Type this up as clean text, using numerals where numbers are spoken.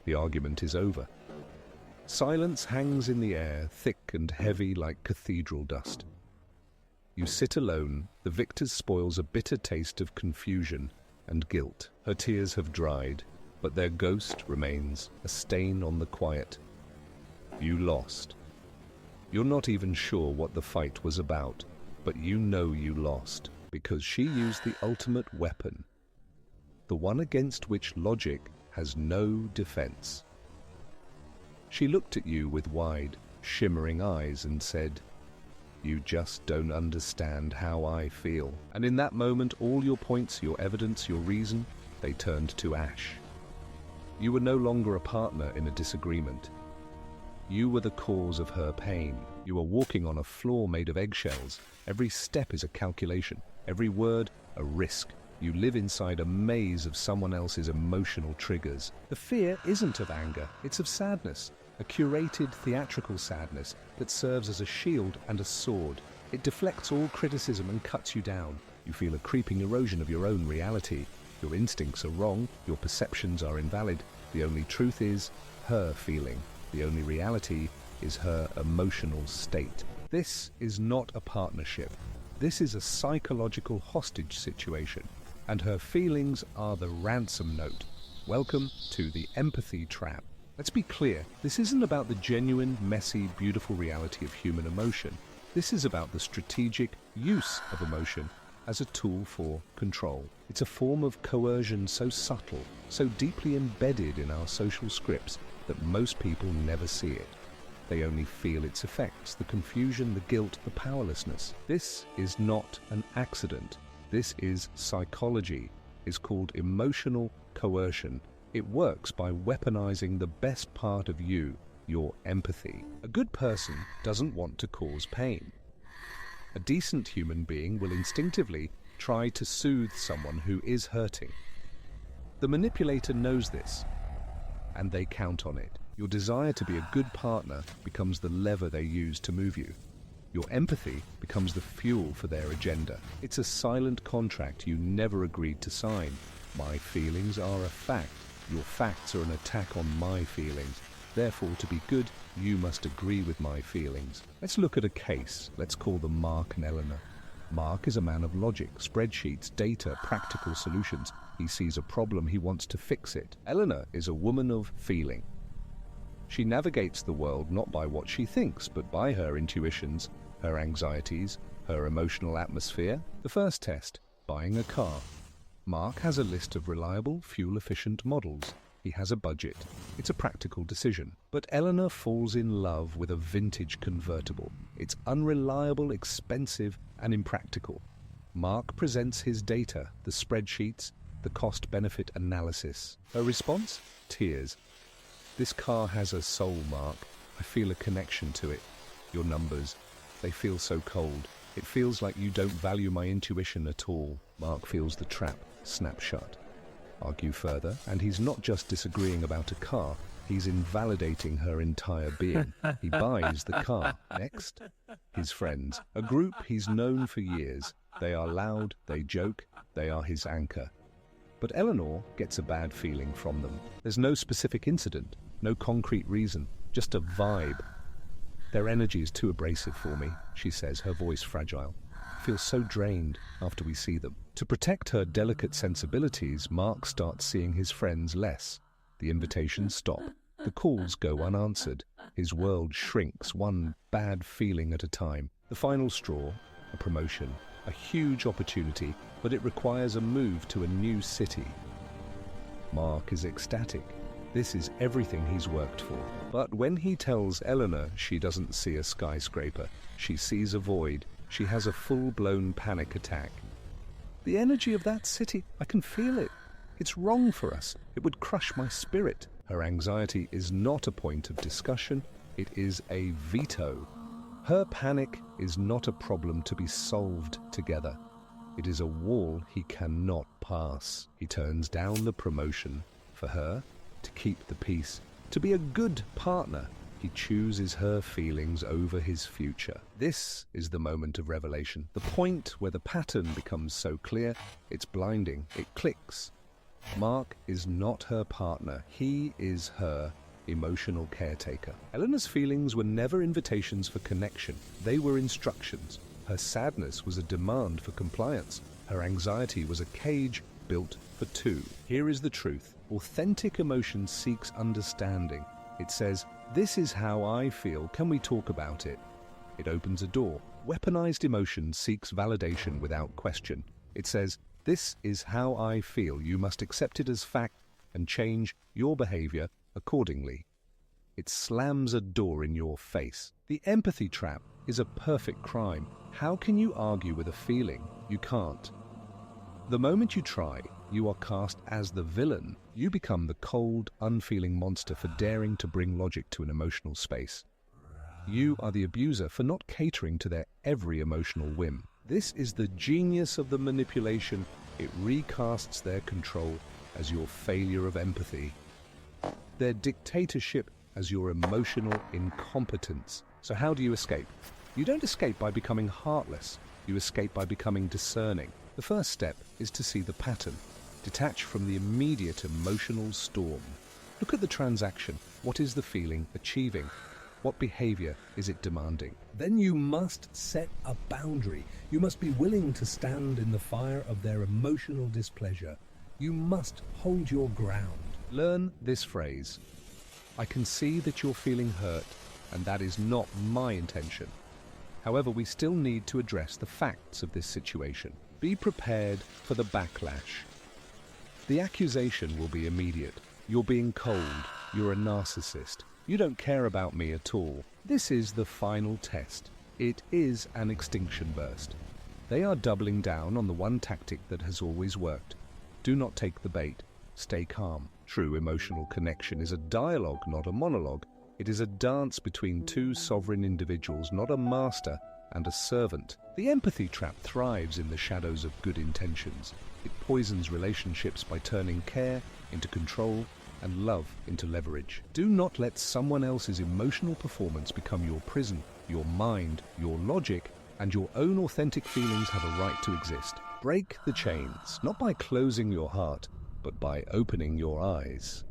The argument is over. Silence hangs in the air, thick and heavy like cathedral dust. You sit alone. The victor's spoils a bitter taste of confusion and guilt. Her tears have dried, but their ghost remains, a stain on the quiet. You lost. You're not even sure what the fight was about, but you know you lost, because she used the ultimate weapon, the one against which logic has no defense. She looked at you with wide, shimmering eyes and said, "You just don't understand how I feel." And in that moment, all your points, your evidence, your reason, they turned to ash. You were no longer a partner in a disagreement. You were the cause of her pain. You are walking on a floor made of eggshells. Every step is a calculation, every word a risk. You live inside a maze of someone else's emotional triggers. The fear isn't of anger, it's of sadness, a curated theatrical sadness that serves as a shield and a sword. It deflects all criticism and cuts you down. You feel a creeping erosion of your own reality. Your instincts are wrong, your perceptions are invalid. The only truth is her feeling. The only reality is her emotional state. This is not a partnership. This is a psychological hostage situation, and her feelings are the ransom note. Welcome to the empathy trap. Let's be clear, this isn't about the genuine, messy, beautiful reality of human emotion. This is about the strategic use of emotion as a tool for control. It's a form of coercion so subtle, so deeply embedded in our social scripts that most people never see it. They only feel its effects, the confusion, the guilt, the powerlessness. This is not an accident. This is psychology. It's called emotional coercion. It works by weaponizing the best part of you, your empathy. A good person doesn't want to cause pain. A decent human being will instinctively try to soothe someone who is hurting. The manipulator knows this, and they count on it. Your desire to be a good partner becomes the lever they use to move you. Your empathy becomes the fuel for their agenda. It's a silent contract you never agreed to sign. My feelings are a fact. Your facts are an attack on my feelings. Therefore, to be good, you must agree with my feelings. Let's look at a case. Let's call them Mark and Eleanor. Mark is a man of logic, spreadsheets, data, practical solutions. He sees a problem, he wants to fix it. Eleanor is a woman of feeling. She navigates the world not by what she thinks, but by her intuitions, her anxieties, her emotional atmosphere. The first test, buying a car. Mark has a list of reliable, fuel-efficient models. He has a budget. It's a practical decision. But Eleanor falls in love with a vintage convertible. It's unreliable, expensive, and impractical. Mark presents his data, the spreadsheets, the cost-benefit analysis. Her response? Tears. This car has a soul, Mark. I feel a connection to it. Your numbers, they feel so cold. It feels like you don't value my intuition at all. Mark feels the trap snap shut. Argue further, and he's not just disagreeing about a car, he's invalidating her entire being. He buys the car. Next, his friends, a group he's known for years. They are loud, they joke, they are his anchor. But Eleanor gets a bad feeling from them. There's no specific incident, no concrete reason, just a vibe. Their energy is too abrasive for me, she says, her voice fragile. I feel so drained after we see them. To protect her delicate sensibilities, Mark starts seeing his friends less. The invitations stop. The calls go unanswered. His world shrinks, one bad feeling at a time. The final straw, a promotion, a huge opportunity, but it requires a move to a new city. Mark is ecstatic. This is everything he's worked for. But when he tells Eleanor she doesn't see a skyscraper, she sees a void, she has a full-blown panic attack. The energy of that city, I can feel it. It's wrong for us. It would crush my spirit. Her anxiety is not a point of discussion. It is a veto. Her panic is not a problem to be solved together. It is a wall he cannot pass. He turns down the promotion for her, to keep the peace, to be a good partner. He chooses her feelings over his future. This is the moment of revelation, the point where the pattern becomes so clear, it's blinding, it clicks. Mark is not her partner. He is her emotional caretaker. Eleanor's feelings were never invitations for connection. They were instructions. Her sadness was a demand for compliance. Her anxiety was a cage built for two. Here is the truth. Authentic emotion seeks understanding. It says, "This is how I feel. Can we talk about it?" It opens a door. Weaponized emotion seeks validation without question. It says, "This is how I feel. You must accept it as fact and change your behavior accordingly." It slams a door in your face. The empathy trap is a perfect crime. How can you argue with a feeling? You can't. The moment you try, you are cast as the villain. You become the cold, unfeeling monster for daring to bring logic to an emotional space. You are the abuser for not catering to their every emotional whim. This is the genius of the manipulation. It recasts their control as your failure of empathy, their dictatorship as your emotional incompetence. So how do you escape? You don't escape by becoming heartless. You escape by becoming discerning. The first step is to see the pattern. Detach from the immediate emotional storm. Look at the transaction. What is the feeling achieving? What behavior is it demanding? Then you must set a boundary. You must be willing to stand in the fire of their emotional displeasure. You must hold your ground. Learn this phrase. I can see that you're feeling hurt, and that is not my intention. However, we still need to address the facts of this situation. Be prepared for the backlash. The accusation will be immediate. You're being cold. You're a narcissist. You don't care about me at all. This is the final test. It is an extinction burst. They are doubling down on the one tactic that has always worked. Do not take the bait. Stay calm. True emotional connection is a dialogue, not a monologue. It is a dance between two sovereign individuals, not a master and a servant. The empathy trap thrives in the shadows of good intentions. It poisons relationships by turning care into control and love into leverage. Do not let someone else's emotional performance become your prison. Your mind, your logic, and your own authentic feelings have a right to exist. Break the chains, not by closing your heart, but by opening your eyes.